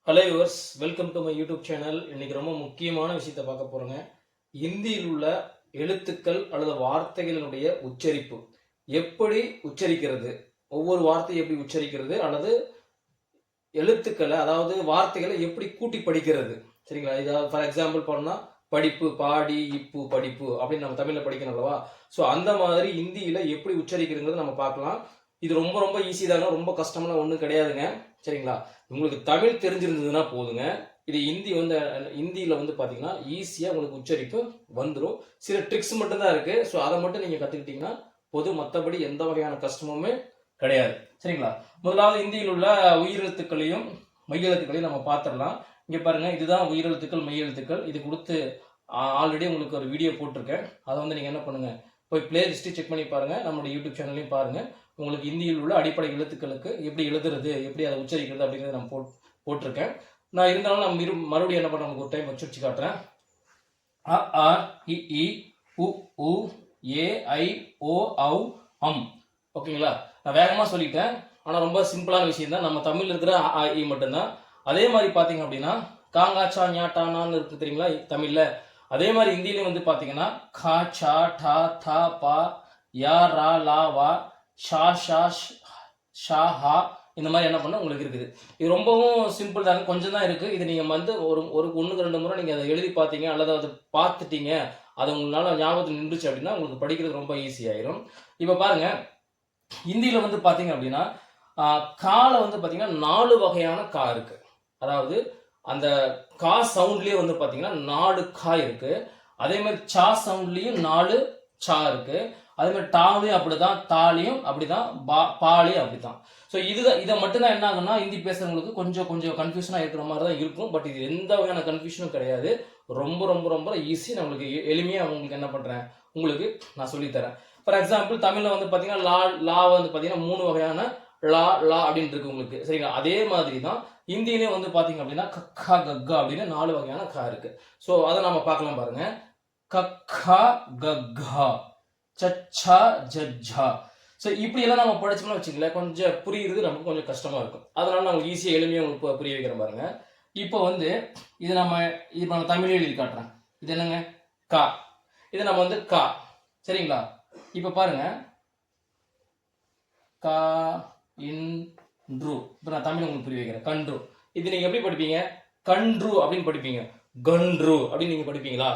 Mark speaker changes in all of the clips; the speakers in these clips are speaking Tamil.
Speaker 1: Hello yours, welcome to my YouTube channel. இன்னைக்கு ரொம்ப முக்கியமான விஷயத்தை பார்க்க போறோங்க. இந்தியில் உள்ள எழுத்துக்கள் அல்லது வார்த்தைகளுடைய உச்சரிப்பு எப்படி உச்சரிக்கிறது, ஒவ்வொரு வார்த்தையை எப்படி உச்சரிக்கிறது, அல்லது எழுத்துக்களை அதாவது வார்த்தைகளை எப்படி கூட்டி படிக்கிறது. சரிங்களா? இதாவது ஃபார் எக்ஸாம்பிள் பண்ணா படிப்பு, பாடி, இப்பு, படிப்பு அப்படின்னு நம்ம தமிழ்ல படிக்கணும் அல்லவா? ஸோ அந்த மாதிரி இந்தியில எப்படி உச்சரிக்கிறதுங்கிறத நம்ம பார்க்கலாம். இது ரொம்ப ரொம்ப ஈஸி தாங்க, ரொம்ப கஷ்டம்லாம் ஒன்றும் கிடையாதுங்க. சரிங்களா? உங்களுக்கு தமிழ் தெரிஞ்சிருந்ததுன்னா போதுங்க. இது இந்தியில வந்து பாத்தீங்கன்னா ஈஸியா உங்களுக்கு உச்சரிப்பு வந்துடும். சில ட்ரிக்ஸ் மட்டும் தான் இருக்கு. ஸோ அதை மட்டும் நீங்க கத்துக்கிட்டீங்கன்னா போதும். மற்றபடி எந்த வகையான கஷ்டமுமே கிடையாது. சரிங்களா? முதலாவது இந்தியில் உள்ள உயிரெழுத்துக்களையும் மெய்யெழுத்துக்களையும் நம்ம பார்த்துடலாம். இங்க பாருங்க, இதுதான் உயிரெழுத்துக்கள், மெய்யெழுத்துக்கள். இது கொடுத்து ஆல்ரெடி உங்களுக்கு ஒரு வீடியோ போட்டிருக்கேன். அதை வந்து நீங்க என்ன பண்ணுங்க, போய் பிளேலிஸ்ட் செக் பண்ணி பாருங்க. நம்மளுடைய யூடியூப் சேனல்லையும் பாருங்க. உங்களுக்கு இந்தியில் உள்ள அடிப்படை எழுத்துக்களுக்கு எப்படி எழுதுறது, எப்படி அதை உச்சரிக்கிறது அப்படிங்கிறத நான் போட்டிருக்கேன். நான் இருந்தாலும் நான் மறுபடியும் என்ன பண்ண ஒரு டைம் உச்சரிச்சு காட்டுறேன். அ ஆ இ இ உ உ ஏ ஐ ஓ ஔ அம். ஓகேங்களா? நான் வேகமா சொல்லிட்டேன், ஆனா ரொம்ப சிம்பிளான விஷயம் தான். நம்ம தமிழ்ல இருக்கிற அ ஆ இ மட்டும்தான். அதே மாதிரி பாத்தீங்க அப்படின்னா காங்கா சா ஞாட்டானான்னு இருக்கு தெரியுங்களா தமிழ்ல. அதே மாதிரி இந்தியிலையும் வந்து பாத்தீங்கன்னா கா சா டா தா பா யா ரா லா வா ஷா ஷா ஷா ஹா இந்த மாதிரி என்ன பண்ண உங்களுக்கு இருக்குது. இது ரொம்பவும் சிம்பிள் தாங்க, கொஞ்சம் தான் இருக்கு. இது நீங்க வந்து ஒரு ஒரு ஒன்றுக்கு ரெண்டு முறை நீங்க அதை எழுதி பார்த்தீங்க அல்லது அதை பார்த்துட்டீங்க, அது உங்களால ஞாபகத்தில் நின்றுச்சு அப்படின்னா உங்களுக்கு படிக்கிறது ரொம்ப ஈஸி ஆயிரும். இப்போ பாருங்க, இந்தியில வந்து பாத்தீங்க அப்படின்னா கால வந்து பாத்தீங்கன்னா 4 வகையான கா இருக்கு. அதாவது அந்த கா சவுண்ட்லயே வந்து பாத்தீங்கன்னா 4 கா இருக்கு. அதே மாதிரி சா சவுண்ட்லயும் 4 சா இருக்கு. அதே மாதிரி டாலையும் அப்படிதான், தாலியும் அப்படிதான், பாலியும் அப்படிதான். ஸோ இதை மட்டும்தான் என்ன ஆகும்னா ஹிந்தி பேசுறவங்களுக்கு கொஞ்சம் கொஞ்சம் கன்ஃபியூஷனா இருக்கிற மாதிரி தான் இருக்கும். பட் இது எந்த வகையான கன்ஃபியூஷனும் கிடையாது. ரொம்ப ரொம்ப ரொம்ப ஈஸி. நம்மளுக்கு எளிமையா உங்களுக்கு என்ன பண்றேன், உங்களுக்கு நான் சொல்லித்தரேன். ஃபார் எக்ஸாம்பிள் தமிழ்ல வந்து பாத்தீங்கன்னா லா வந்து பாத்தீங்கன்னா 3 வகையான லா லா அப்படின்னு இருக்கு உங்களுக்கு. சரிங்களா? அதே மாதிரி தான் இந்தியிலே வந்து பாத்தீங்க அப்படின்னா கக்கா கக்கா அப்படின்னு 4 வகையான கா இருக்கு. ஸோ அதை நம்ம பார்க்கலாம் பாருங்க. கக்கா கக்கா சச்சா ஜஜ்ஜா. ஸோ இப்படி எல்லாம் நம்ம படிச்சோம்னா வச்சுக்கல, கொஞ்சம் புரியுறது நமக்கு கொஞ்சம் கஷ்டமா இருக்கும். அதனால நான் உங்களுக்கு ஈஸியாக எளிமையாக உங்களுக்கு புரிய வைக்கிறேன் பாருங்க. இப்போ வந்து இது நம்ம தமிழ் எழுதி காட்டுறேன். இது என்னங்க? கா. இது நம்ம வந்து கா. சரிங்களா? இப்போ பாருங்க, கா இன்று. இப்போ நான் தமிழ் உங்களுக்கு புரிய வைக்கிறேன். கன்று. இது நீங்க எப்படி படிப்பீங்க? கன்று அப்படின்னு படிப்பீங்க. கன்று அப்படின்னு நீங்க படிப்பீங்களா?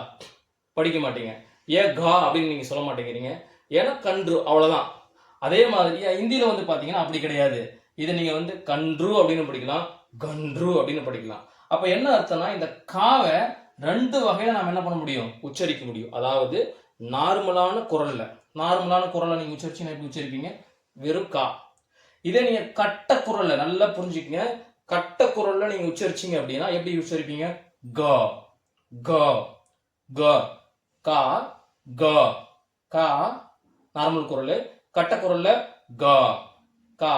Speaker 1: படிக்க மாட்டீங்க. ஏன் கா அப்படின்னு நீங்க சொல்ல மாட்டேங்கிறீங்க? ஏன்னா கன்று, அவ்வளவுதான். அதே மாதிரி இந்தியில வந்து பாத்தீங்கன்னா அப்படி கிடையாது. இதை நீங்க வந்து கன்று அப்படின்னு படிக்கலாம், கன்று அப்படின்னு படிக்கலாம். அப்ப என்ன அர்த்தம்னா, இந்த காவை 2 வகையில நாம என்ன பண்ண முடியும், உச்சரிக்க முடியும். அதாவது நார்மலான குரல்ல நீங்க உச்சரிச்சீங்கன்னா எப்படி உச்சரிப்பீங்க? வெறும் கா. இதே நீங்க கட்ட குரல்ல, நல்லா புரிஞ்சுக்கங்க, கட்ட குரல்ல நீங்க உச்சரிச்சீங்க அப்படின்னா எப்படி உச்சரிப்பீங்க? க க க கா க கா நார்மல் குரல். கட்ட குரல்ல கா கா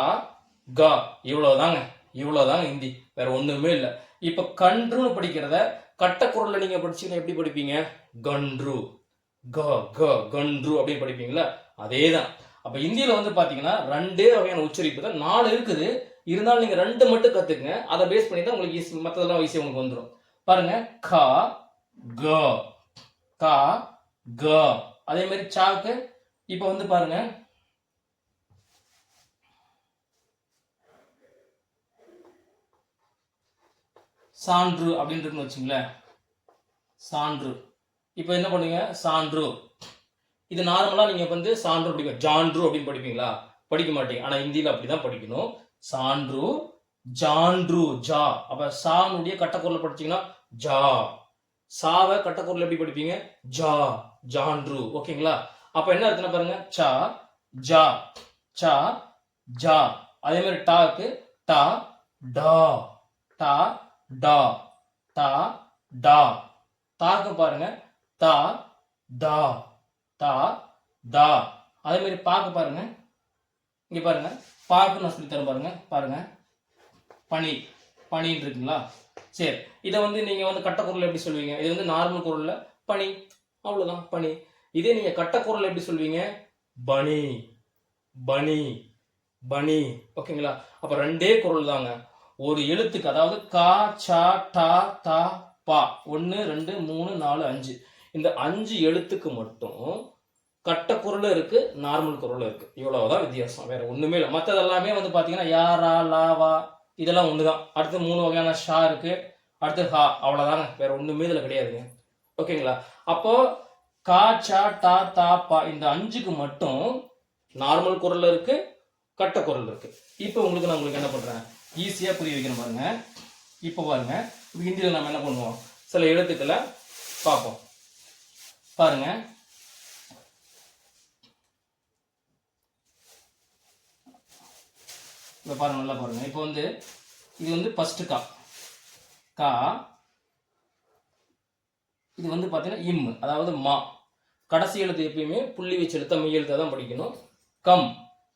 Speaker 1: கா. இவ்வளவுதாங்க ஹிந்தி, வேற ஒண்ணுமே இல்ல. இப்ப கன்றுன்னு படிக்கிறத கட்ட குரல்ல நீங்க படிச்சீங்கன்னா எப்படி படிப்பீங்க? கன்று க க கன்று அப்படின்னு படிப்பீங்களா? அதேதான். அப்ப இந்தியில வந்து பாத்தீங்கன்னா 2 வகையான உச்சரிப்பு தான், 4 இருக்குது. இருந்தாலும் நீங்க 2 மட்டும் கத்துக்குங்க. அதை பேஸ் பண்ணி தான் உங்களுக்கு ஈஸி, மற்றதெல்லாம் ஈஸியா உங்களுக்கு வந்துடும். பாருங்க, கா க கா க. அதே மாதிரி சாக்கு. இப்ப வந்து பாருங்க, சான்று அப்படின்னு இருக்குன்னு வச்சுங்களேன். சான்று. இப்ப என்ன பண்ணுவீங்க? சான்று. இது நார்மலா நீங்க வந்து சான்று படிப்பீங்க. ஜான்று அப்படின்னு படிப்பீங்களா? படிக்க மாட்டீங்க. ஆனா இந்தியில அப்படிதான் படிக்கணும். சான்று ஜான்று ஜா. அப்ப சானுடைய கட்டக்குரல் படிச்சீங்கன்னா ஜா. சாவை கட்டக்குரல் எப்படி படிப்பீங்க? ஜா ஜான்று. ஓகேங்களா? அப்ப என்ன அர்த்தம் பாருங்க, சா ஜா சா ஜா. அதே மாதிரி டாக்கு டா டா டா டா டா டா. தாக்கு பாருங்க, தா டா டா டா. அதே மாதிரி பாக்கு பாருங்க, இங்க பாருங்க, பாக்கு நான் சொல்லி தரேன் பாருங்க. பாருங்க, பனி பனின்னு இருக்குங்களா? சரி, இதை வந்து நீங்க வந்து கட்ட குரல் எப்படி சொல்லுவீங்க? இது வந்து நார்மல் குரல்ல பனி, அவ்வளவுதான் பனி. இதே நீங்க கட்ட குரல் எப்படி சொல்வீங்க? பனி பனி பனி. ஓகேங்களா? அப்ப 2 குரல் தாங்க. ஒரு எழுத்துக்கு, அதாவது கா, சா, டா, தா, பா, 1 2 3 4 5, இந்த 5 எழுத்துக்கு மட்டும் கட்ட குரல் இருக்கு, நார்மல் குரல் இருக்கு. இவ்வளவுதான் வித்தியாசம், வேற ஒண்ணுமே இல்லை. மற்றது எல்லாமே வந்து பாத்தீங்கன்னா யா, ரா, லா, வா இதெல்லாம் ஒண்ணுதான். அடுத்து 3 வகையான ஷா இருக்கு, அடுத்து ஹா, அவ்வளவுதாங்க, வேற ஒண்ணுமே இதுல கிடையாதுங்க. ஓகேங்களா? அப்போ கா, சா, டா, தா, பா இந்த 5க்கு மட்டும் நார்மல் குரல் இருக்கு, கட்ட குரல் இருக்கு. இப்போ உங்களுக்கு நான் உங்களுக்கு என்ன பண்றேன், ஈஸியா புரிய வைக்கணும் பாருங்க. இப்போ பாருங்க, ஹிந்தியில நம்ம என்ன பண்ணுவோம், சில எழுத்துக்களை பார்ப்போம் பாருங்க. இப்போ பாருங்க, நல்லா பாருங்க. இப்போ வந்து இது வந்து ஃபர்ஸ்ட் கா, கா. இது வந்து பார்த்தீங்கன்னா இம், அதாவது மா. கடைசி எழுத்து எப்பயுமே புள்ளி வச்சு எழுத்த மெய் எழுத்தை தான் படிக்கணும். கம்,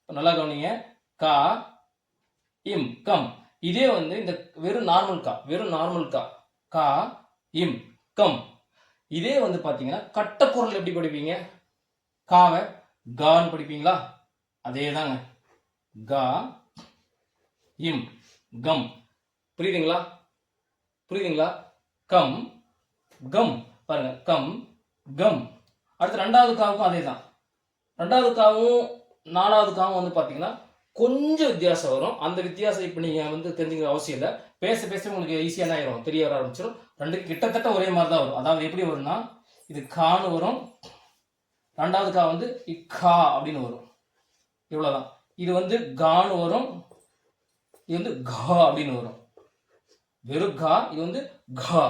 Speaker 1: நல்லா கவனிங்க, கா இம் கம். இதே வந்து இந்த வெறும் நார்மல் கா, வெறும் நார்மல் கா, கா இம் கம். இதே வந்து பார்த்தீங்கன்னா கட்ட குரல் எப்படி படிப்பீங்க, காவை கான்னு படிப்பீங்களா, அதே தாங்க, கா இம் கம். புரியுதுங்களா? புரியுதுங்களா? Come come. பாருங்க, கம் கம். அடுத்து ரெண்டாவது காவுக்கும் அதே தான். ரெண்டாவது காவும் நாலாவது காவும் வந்து பார்த்தீங்கன்னா கொஞ்சம் வித்தியாசம் வரும். அந்த வித்தியாசம் இப்போ நீங்கள் வந்து தெரிஞ்சுக்கிற அவசியம் இல்லை. பேச பேச உங்களுக்கு ஈஸியாக தான் ஆயிரும், தெரிய வர ஆரம்பிச்சிடும். ரெண்டு கிட்டத்தட்ட ஒரே மாதிரி தான் வரும். அதாவது எப்படி வரும்னா, இது கான்னு வரும், ரெண்டாவது கா வந்து இக்கா அப்படின்னு வரும். இவ்வளோதான். இது வந்து கான்னு வரும், இது வந்து கா அப்படின்னு வரும். வெறும் கா, இது வந்து கா.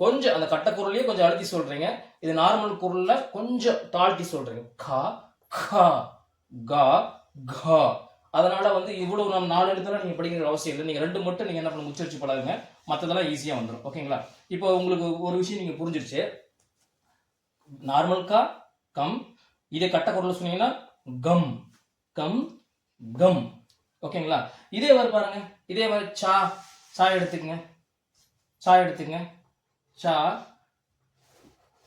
Speaker 1: கொஞ்சம் அந்த கட்ட குரலையே கொஞ்சம் அழுத்தி சொல்றீங்க, இது நார்மல் குரல்ல கொஞ்சம் தாழ்த்தி சொல்றீங்க. கா கா கா கா. அதனால வந்து இவ்வளவு நம்ம 4 எழுத்துல நீங்க படிக்கிற அவசியம் இல்லை. நீங்க 2 மட்டும் நீங்க என்ன பண்ண உச்சரிச்சு பழகுங்க, மற்றதெல்லாம் ஈஸியா வந்துடும். ஓகேங்களா? இப்போ உங்களுக்கு ஒரு விஷயம் நீங்க புரிஞ்சிருச்சு. நார்மல் கா கம், இதே கட்ட குரல் சொன்னீங்கன்னா கம் கம் கம். ஓகேங்களா? இதே மாதிரி பாருங்க, இதே மாதிரி சா, சா எடுத்துக்கங்க, சா எடுத்துக்கங்க, சா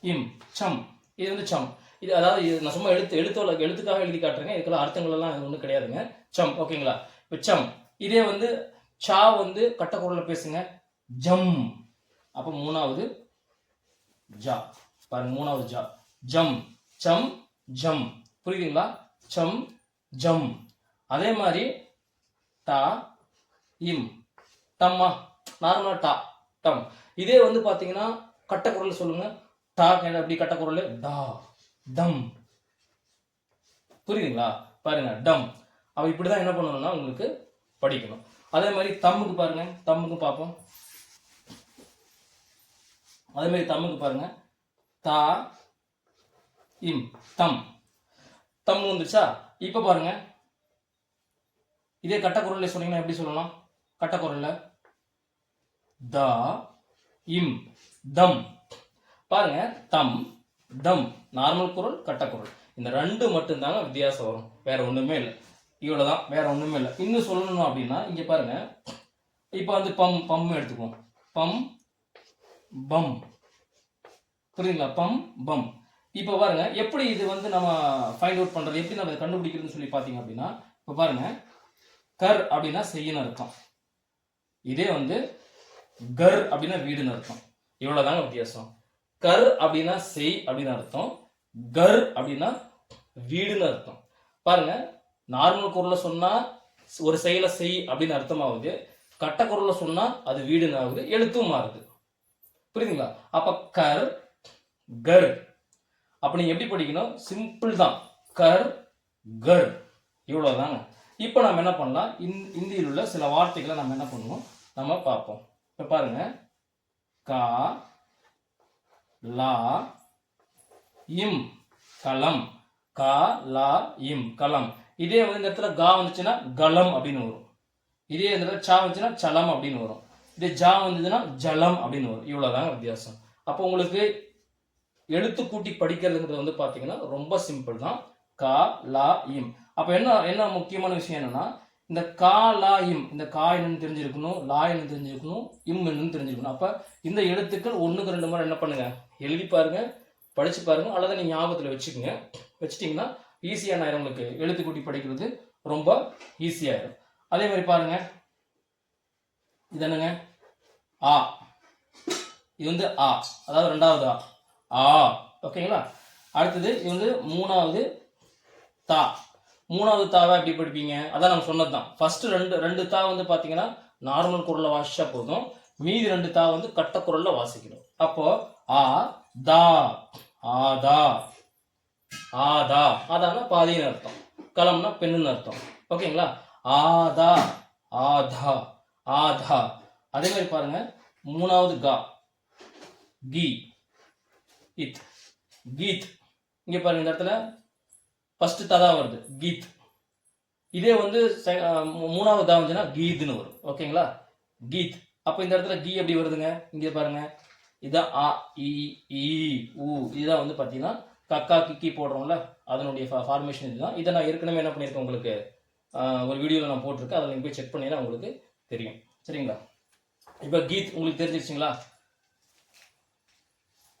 Speaker 1: இம் சம். இது வந்து சம். இது அதாவது நான் சும்மா எழுத்துக்காக எழுதி காட்டுறேங்க, இதுக்கெல்லாம் அர்த்தங்கள் எல்லாம் ஒன்றும் கிடையாதுங்க. சம். ஓகேங்களா? இப்போ சம். இதே வந்து சா வந்து கட்ட குரல்ல பேசுங்க, ஜம். அப்போ மூணாவது ஜா. பாருங்க, மூணாவது ஜா, ஜம் சம் ஜம். புரியுதுங்களா? சம் ஜம். அதே மாதிரி டா இம் டம்மா, நார்மலா டா டம். இதே வந்து பாத்தீங்கன்னா கட்ட குரல் சொல்லுங்க, டா அப்படி கட்ட குரல் டா டம். புரியுதுங்களா? பாருங்க, டம். அவ இப்படிதான் என்ன பண்ணணும்னா உங்களுக்கு படிக்கணும். அதே மாதிரி தம்முக்கு பாருங்க, தம்முக்கு பார்ப்போம். அதே மாதிரி தம்முக்கு பாருங்க, தா இம் தம். தம் வந்துச்சா? இப்ப பாருங்க, இதே கட்ட குரல்ல சொன்னீங்கன்னா எப்படி சொல்லலாம், கட்ட குரல்ல தா இம் தம். பாருங்க, தம் தம், நார்மல் குரல், கட்ட குரல். இந்த 2 மட்டும் தாங்க வித்தியாசம் வரும், வேற ஒண்ணுமே இல்லை. இவ்வளவுதான், வேற ஒண்ணுமே இல்லை. இன்னும் சொல்லணும் அப்படின்னா இங்க பாருங்க, இப்ப வந்து பம், பம் எடுத்துக்குவோம், பம் பம். புரியுதுங்களா? பம் பம். இப்ப பாருங்க எப்படி இது வந்து நம்ம ஃபைண்ட் அவுட் பண்றது, எப்படி நம்ம கண்டுபிடிக்கிறதுன்னு சொல்லி பாத்தீங்க அப்படின்னா, இப்ப பாருங்க, கர் அப்படின்னா செய்யணும் அர்த்தம். இதே வந்து கர் அப்படின்னா வீடுன்னு அர்த்தம். இவ்வளவுதாங்க வித்தியாசம். கர் அப்படின்னா செய் அப்படின்னு அர்த்தம், கர் அப்படின்னா வீடுன்னு அர்த்தம். பாருங்க, நார்மல் குரல்ல சொன்னா ஒரு செயலை செய் அப்படின்னு அர்த்தமாகுது, கட்ட குரல்ல சொன்னா அது வீடுன்னு ஆகுது, எழுத்தும் மாறுது. புரியுதுங்களா? அப்ப கர் கர். அப்ப நீங்க எப்படி படிக்கணும், சிம்பிள் தான், கர் கர். இவ்வளவுதாங்க. இப்போ நம்ம என்ன பண்ணலாம், இந்தியில் உள்ள சில வார்த்தைகளை நம்ம என்ன பண்ணுவோம், நம்ம பார்ப்போம். இப்ப பாருங்க, கா லா இம் கலம், கா லா இம் கலம். இதே வந்து இந்த இடத்துல கா வந்துச்சுன்னா கலம் அப்படின்னு வரும். இதே இந்த இடத்துல சா வந்துச்சுன்னா சலம் அப்படின்னு வரும். இதே ஜா வந்ததுன்னா ஜலம் அப்படின்னு வரும். இவ்வளவுதாங்க வித்தியாசம். அப்போ உங்களுக்கு எழுத்து கூட்டி படிக்கிறதுங்கிறது வந்து பாத்தீங்கன்னா ரொம்ப சிம்பிள் தான், கா லா இம். அப்ப என்ன முக்கியமான விஷயம் என்னன்னா, இந்த கா லா இம், இந்த கா என்னன்னு தெரிஞ்சிருக்கணும், லா என்ன தெரிஞ்சிருக்கணும், இம் என்னன்னு தெரிஞ்சிருக்கணும். அப்ப இந்த எழுத்துக்கள் 1க்கு 2 முறை என்ன பண்ணுங்க, எழுதி பாருங்க, படிச்சு பாருங்க, அல்லது நீங்க ஞாபகத்துல வச்சுக்கோங்க. வச்சுட்டீங்கன்னா ஈஸியான ஆயிரும், உங்களுக்கு எழுத்து கூட்டி படிக்கிறது ரொம்ப ஈஸியாயிரும். அதே மாதிரி பாருங்க, இது என்னங்க ஆ, இது வந்து ஆ, அதாவது ரெண்டாவது ஆ ஓகேங்களா. அடுத்தது இது வந்து மூணாவது தா. மூணாவது தாவை எப்படி படிப்பீங்க, அதான் நம்ம சொன்னது தான். ஃபர்ஸ்ட் ரெண்டு தா வந்து பார்த்தீங்கன்னா நார்மல் குரல்ல வாசிச்சா போதும், மீதி ரெண்டு தா வந்து கட்ட குரல்ல வாசிக்கணும். அப்போ ஆ தா, ஆதா, ஆதா, ஆதானா பாதின்னு அர்த்தம், களம்னா பெண்ணுன்னு அர்த்தம் ஓகேங்களா. ஆதா, ஆதா, ஆதா. அதே மாதிரி பாருங்க மூணாவது கா, கி, இத், கீத். இங்க பாருங்க இந்த இடத்துல ஃபர்ஸ்ட் ததா வருது கீத். இதே வந்து மூணாவது தா வந்துச்சுன்னா கீத்னு வரும் ஓகேங்களா, கீத். அப்போ இந்த இடத்துல கீ எப்படி வருதுங்க, இங்க பாருங்க இதான் ஆ இ ஈ ஊ. இதுதான் வந்து பார்த்தீங்கன்னா கக்கா கிக்கி போடுறோம்ல, அதனுடைய ஃபார்மேஷன் இதுதான். இதை நான் ஏற்கனவே என்ன பண்ணியிருக்கேன் உங்களுக்கு ஒரு வீடியோவில் நான் போட்டிருக்கேன், அதில் நீங்கள் போய் செக் பண்ணினா உங்களுக்கு தெரியும் சரிங்களா. இப்போ கீத் உங்களுக்கு தெரிஞ்சிருச்சுங்களா.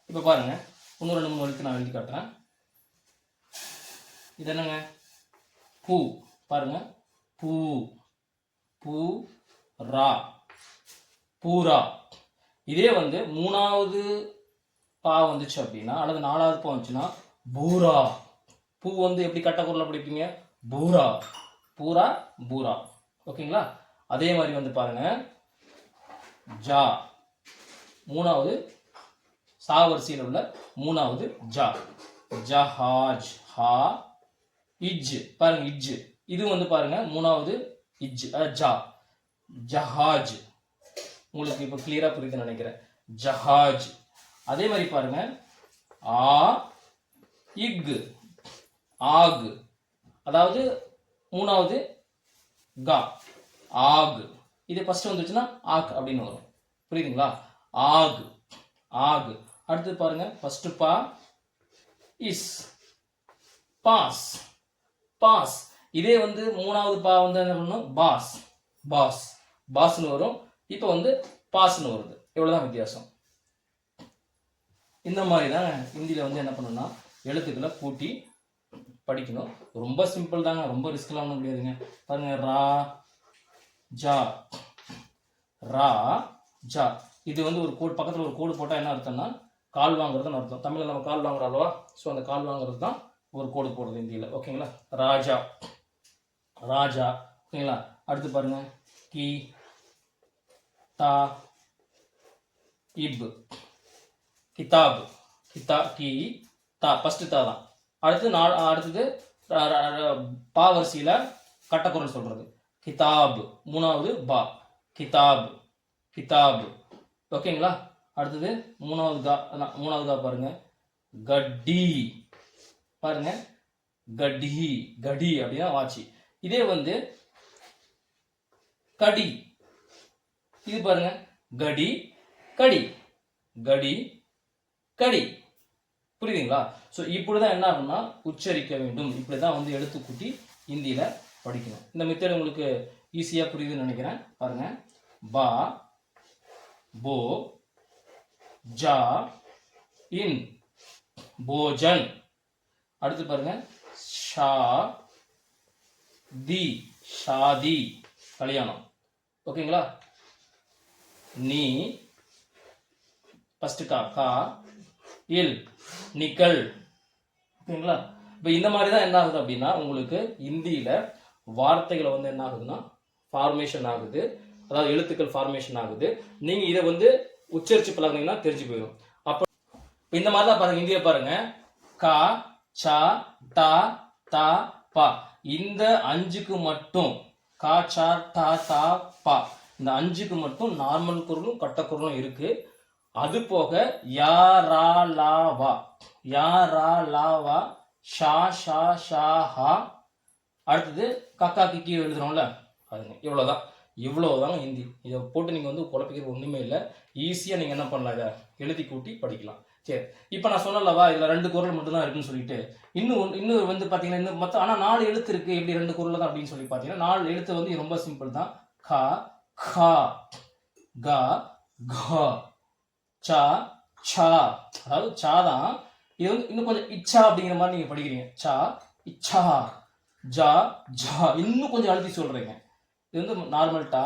Speaker 1: இப்போ பாருங்க இன்னும் 2 3 எழுத்து நான் எழுதி காட்டுறேன். இது என்னங்க பூ, பாருங்க பூ, பூ ரா, பூரா. இதே வந்து மூணாவது பா வந்துச்சு அப்படின்னா, அல்லது நாலாவது பா வந்துச்சுன்னா பூரா. பூ வந்து எப்படி கட்ட குரல்ல படிப்பீங்க, பூரா, பூரா, பூரா ஓகேங்களா. அதே மாதிரி வந்து பாருங்க ஜா, மூணாவது சா வரிசையில் உள்ள மூணாவது ஜா, ஜஹாஜ், ஹா இஜ். பாருங்க இஜ், இது வந்து பாருங்க மூணாவது இஜ் ஜா, ஜஹாஜ். உங்களுக்கு இப்போ கிளியரா புரியுதுன்னு நினைக்கிறேன், ஜஹாஜ். அதே மாதிரி பாருங்க ஆ இக், ஆக், அதாவது மூணாவது கா, ஆக். இது ஃபர்ஸ்ட் வந்துச்சுன்னா ஆக் அப்படின்னு வரும், புரியுதுங்களா, ஆக், ஆக். அடுத்து பாருங்க ஃபர்ஸ்ட் பா இஸ், பாஸ், பாஸ். இதே வந்து மூணாவது பா வந்து என்ன பண்ணணும், பாஸ், பாஸ், பாஸ்னு வரும். இப்போ வந்து பாஸ்னு வருது, இவ்வளவுதான் வித்தியாசம். இந்த மாதிரி தான் ஹிந்தியில் வந்து என்ன பண்ணணும்னா எழுத்துக்களை கூட்டி படிக்கணும். ரொம்ப சிம்பிள் தாங்க, ரொம்ப ரிஸ்க்லாம் ஒன்றும் முடியாதுங்க. பாருங்க ரா ஜா, ரா ஜா. இது வந்து ஒரு கோடு, பக்கத்தில் ஒரு கோடு போட்டால் என்ன அர்த்தம்னா கால் வாங்குறதுன்னு அர்த்தம். தமிழில் நம்ம கால் வாங்குறோம் அல்லவா, ஸோ அந்த கால் வாங்குறது தான் ஒரு கோடு போடுறது ஹிந்தியில் ஓகேங்களா. ராஜா, ராஜா ஓகேங்களா. அடுத்து பாருங்க கி தா இப், கிதாப், கிதா கி தா, ஃபர்ஸ்ட் தா தான். அடுத்தது பா வரிசையில் கட்டக்குரல் சொல்றது கிதாப், மூணாவது பா, கிதாப், கிதாப் ஓகேங்களா. அடுத்தது மூணாவது கா பாருங்க கட்டி, பாருங்க கடி, கடி அப்படின்னா வாட்சி. இதே வந்து கடி, இது பாருங்க கடி கடி, கடி கடி, புரியுதுங்களா. ஸோ இப்படிதான் என்ன ஆகும்னா உச்சரிக்க வேண்டும், இப்படிதான் வந்து எழுத்து கூட்டி ஹிந்தியில படிக்கணும். இந்த மெத்தட் உங்களுக்கு ஈஸியா புரியுதுன்னு நினைக்கிறேன். பாருங்க பா, போ, ஜா, இன், போஜன். அடுத்து பாருங்க ஷா தி, ஷாதி, கல்யாணம் ஓகேங்களா. நீ, ஃபர்ஸ்ட் கா, கா இல், நிக்கல் ஓகேங்களா. இப்போ இந்த மாதிரி தான் என்ன ஆகுது அப்படின்னா உங்களுக்கு ஹிந்தியில வார்த்தைகளை வந்து என்ன ஆகுதுன்னா ஃபார்மேஷன் ஆகுது, அதாவது எழுத்துக்கள் ஃபார்மேஷன் ஆகுது. நீங்க இதை வந்து உச்சரிச்சு பழகுனீங்கன்னா தெரிஞ்சு போயிடும். அப்போ இந்த மாதிரி தான் பாருங்க ஹிந்தியை பாருங்க கா சா டா தா பா, இந்த 5க்கு மட்டும் கா சா டா தா பா, இந்த 5க்கு மட்டும் நார்மல் குரலும் கட்ட குரலும் இருக்கு. அது போக யா ரா லா வா, யா ரா லா வா, ஷா ஷா ஷா ஹா. அடுத்தது கக்கா கிக்கி எழுதுறோம்ல அதுங்க, இவ்வளவுதாங்க ஹிந்தி. இதை போட்டு நீங்க வந்து குழப்பிக்கிறது ஒண்ணுமே இல்லை. ஈஸியா நீங்க என்ன பண்ணலாம், இதை எழுதி கூட்டி படிக்கலாம். சரி, இப்போ நான் சொன்னலவா இதுல 2 குரல் மட்டும் தான் இருக்குன்னு சொல்லிட்டு, இன்னும் வந்து பாத்தீங்கன்னா இன்னும் மொத்தம் ஆனா 4 எழுத்து இருக்கு. எப்படி 2 குரல் தான் அப்படின்னு சொல்லி பாத்தீங்கன்னா 4 எழுத்து வந்து ரொம்ப சிம்பிள் தான். கா, கா, கா, கா, சா, சா, அதாவது சா தான். இது வந்து இன்னும் கொஞ்சம் இச்சா அப்படிங்கிற மாதிரி நீங்க படிக்கிறீங்க. சா, இச்சா, ஜா, ஜா, இன்னும் கொஞ்சம் அழுத்தி சொல்றீங்க. இது வந்து நார்மல் டா,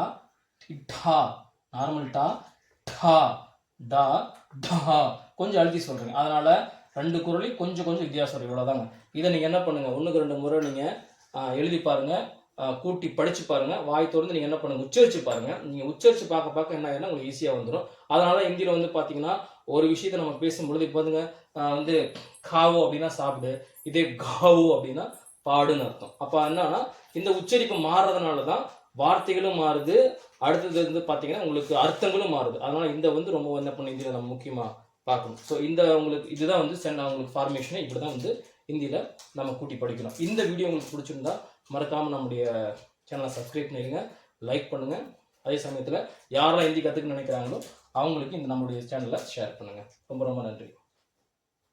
Speaker 1: இட்டா, நார்மல் டா, டா, டா, டா. கொஞ்சம் அழுத்தி சொல்கிறீங்க. அதனால் 2 குரலையும் கொஞ்சம் கொஞ்சம் வித்தியாசம் வரும். இவ்வளோதாங்க. இதை நீங்கள் என்ன பண்ணுங்கள், 1க்கு 2 முறை நீங்கள் எழுதி பாருங்கள், கூட்டி படித்து பாருங்கள், வாய் திறந்து நீங்கள் என்ன பண்ணுங்கள், உச்சரித்து பாருங்கள். நீங்கள் உச்சரித்து பார்க்க பார்க்க என்ன ஆகிடும்னா உங்களுக்கு ஈஸியாக வந்துடும். அதனால் ஹிந்தியில் வந்து பார்த்தீங்கன்னா ஒரு விஷயத்தை நம்ம பேசும்பொழுது இப்போ வந்துங்க வந்து காவோ அப்படின்னா சாப்பிடு, இதே காவோ அப்படின்னா பாடுன்னு அர்த்தம். அப்போ என்னன்னா இந்த உச்சரிப்பு மாறுறதுனால தான் வார்த்தைகளும் மாறுது, அடுத்தது வந்து பார்த்தீங்கன்னா உங்களுக்கு அர்த்தங்களும் மாறுது. அதனால் இந்த வந்து ரொம்ப என்ன பண்ண இந்தியில் நம்ம முக்கியமாக பார்க்கணும். ஸோ இந்த உங்களுக்கு இதுதான் வந்து உங்களுக்கு ஃபார்மேஷனை இப்படி தான் வந்து ஹிந்தியில் நம்ம கூட்டி படிக்கணும். இந்த வீடியோ உங்களுக்கு பிடிச்சிருந்தா மறக்காமல் நம்முடைய சேனலை சப்ஸ்கிரைப் பண்ணிடுங்க, லைக் பண்ணுங்கள். அதே சமயத்தில் யாரெல்லாம் ஹிந்தி கற்றுக்கணும்னு நினைக்கிறாங்களோ அவங்களுக்கு இந்த நம்முடைய சேனலை ஷேர் பண்ணுங்கள். ரொம்ப ரொம்ப நன்றி.